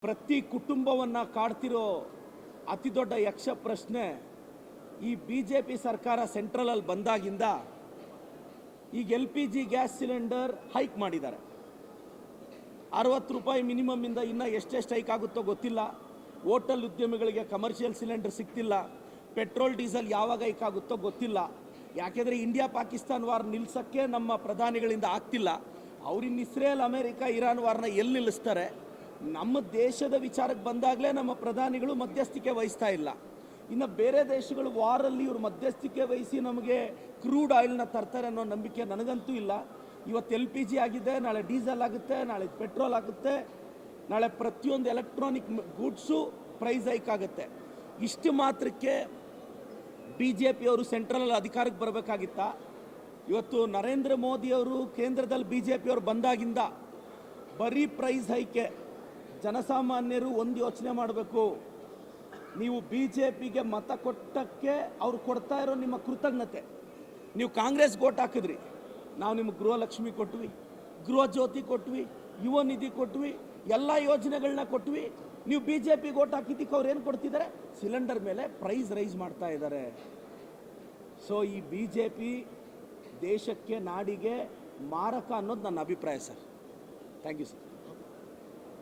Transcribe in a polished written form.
ಪ್ರತಿ ಕುಟುಂಬವನ್ನು ಕಾಡ್ತಿರೋ ಅತಿ ದೊಡ್ಡ ಯಕ್ಷ ಪ್ರಶ್ನೆ ಈ ಬಿಜೆಪಿ ಸರ್ಕಾರ ಸೆಂಟ್ರಲಲ್ಲಿ ಬಂದಾಗಿಂದ ಈಗ LPG ಗ್ಯಾಸ್ ಸಿಲಿಂಡರ್ ಹೈಕ್ ಮಾಡಿದ್ದಾರೆ. 60 ರೂಪಾಯಿ ಮಿನಿಮಮ್ ಇಂದ ಇನ್ನು ಎಷ್ಟೆಷ್ಟು ಹೈಕ್ ಆಗುತ್ತೋ ಗೊತ್ತಿಲ್ಲ. ಹೋಟೆಲ್ ಉದ್ಯಮಿಗಳಿಗೆ ಕಮರ್ಷಿಯಲ್ ಸಿಲಿಂಡರ್ ಸಿಗ್ತಿಲ್ಲ. ಪೆಟ್ರೋಲ್ ಡೀಸೆಲ್ ಯಾವಾಗ ಹೈಕ್ ಆಗುತ್ತೋ ಗೊತ್ತಿಲ್ಲ. ಯಾಕೆಂದರೆ ಇಂಡಿಯಾ ಪಾಕಿಸ್ತಾನ್ ವಾರ್ ನಿಲ್ಲಿಸೋಕ್ಕೆ ನಮ್ಮ ಪ್ರಧಾನಿಗಳಿಂದ ಆಗ್ತಿಲ್ಲ. ಅವರಿನ್ನು ಇಸ್ರೇಲ್ ಅಮೇರಿಕಾ ಇರಾನ್ ವಾರ್ನ ಎಲ್ಲಿ ನಿಲ್ಲಿಸ್ತಾರೆ? ನಮ್ಮ ದೇಶದ ವಿಚಾರಕ್ಕೆ ಬಂದಾಗಲೇ ನಮ್ಮ ಪ್ರಧಾನಿಗಳು ಮಧ್ಯಸ್ಥಿಕೆ ವಹಿಸ್ತಾ ಇಲ್ಲ. ಇನ್ನು ಬೇರೆ ದೇಶಗಳು ವಾರಲ್ಲಿ ಇವರು ಮಧ್ಯಸ್ಥಿಕೆ ವಹಿಸಿ ನಮಗೆ ಕ್ರೂಡ್ ಆಯಿಲ್ನ ತರ್ತಾರೆ ಅನ್ನೋ ನಂಬಿಕೆ ನನಗಂತೂ ಇಲ್ಲ. ಇವತ್ತು LPG ಆಗಿದೆ, ನಾಳೆ ಡೀಸೆಲ್ ಆಗುತ್ತೆ, ನಾಳೆ ಪೆಟ್ರೋಲ್ ಆಗುತ್ತೆ, ನಾಳೆ ಪ್ರತಿಯೊಂದು ಎಲೆಕ್ಟ್ರಾನಿಕ್ ಗೂಡ್ಸು ಪ್ರೈಸ್ ಹೈಕ್ ಆಗುತ್ತೆ. ಇಷ್ಟು ಮಾತ್ರಕ್ಕೆ BJP ಅವರು ಸೆಂಟ್ರಲಲ್ಲಿ ಅಧಿಕಾರಕ್ಕೆ ಬರಬೇಕಾಗಿತ್ತ? ಇವತ್ತು ನರೇಂದ್ರ ಮೋದಿಯವರು ಕೇಂದ್ರದಲ್ಲಿ BJP ಅವರು ಬಂದಾಗಿಂದ ಬರೀ ಪ್ರೈಸ್ ಹೈಕೆ. ಜನಸಾಮಾನ್ಯರು ಒಂದು ಯೋಚನೆ ಮಾಡಬೇಕು, ನೀವು BJPಗೆ ಮತ ಕೊಟ್ಟಕ್ಕೆ ಅವ್ರು ಕೊಡ್ತಾ ಇರೋ ನಿಮ್ಮ ಕೃತಜ್ಞತೆ. ನೀವು ಕಾಂಗ್ರೆಸ್ಗೆ ಓಟ್ ಹಾಕಿದ್ರಿ, ನಾವು ನಿಮಗೆ ಗೃಹಲಕ್ಷ್ಮಿ ಕೊಟ್ವಿ, ಗೃಹ ಜ್ಯೋತಿ ಕೊಟ್ವಿ, ಯುವ ನಿಧಿ ಕೊಟ್ವಿ, ಎಲ್ಲ ಯೋಜನೆಗಳನ್ನ ಕೊಟ್ವಿ. ನೀವು BJPಗೆ ಓಟ್ ಹಾಕಿದ್ದಕ್ಕೆ ಅವ್ರು ಏನು ಕೊಡ್ತಿದ್ದಾರೆ? ಸಿಲಿಂಡರ್ ಮೇಲೆ ಪ್ರೈಸ್ ರೈಸ್ ಮಾಡ್ತಾ ಇದ್ದಾರೆ. ಸೊ ಈ BJP ದೇಶಕ್ಕೆ ನಾಡಿಗೆ ಮಾರಕ ಅನ್ನೋದು ನನ್ನ ಅಭಿಪ್ರಾಯ ಸರ್. Thank you sir.